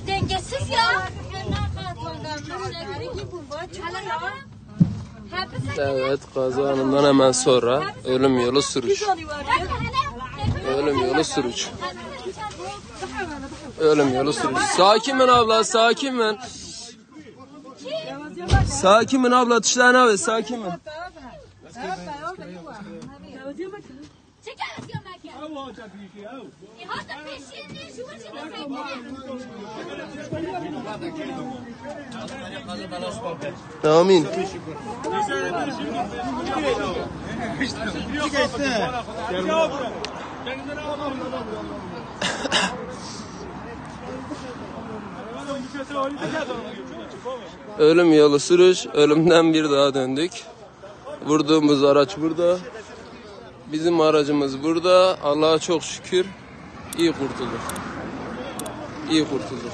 Dengesiz ya. Evet, kaza anından hemen sonra ölüm yolu sürüş. Ölüm yolu sürüş. Ölüm yolu sürüş. Sakin ben abla, sakin ben. Sakin ben abla, tuşlarına abi, sakin ben. Amin. Ölüm yolu sürüş, ölümden bir daha döndük. Vurduğumuz araç burada. Bizim aracımız burada. Allah'a çok şükür iyi kurtulduk. İyi kurtulduk.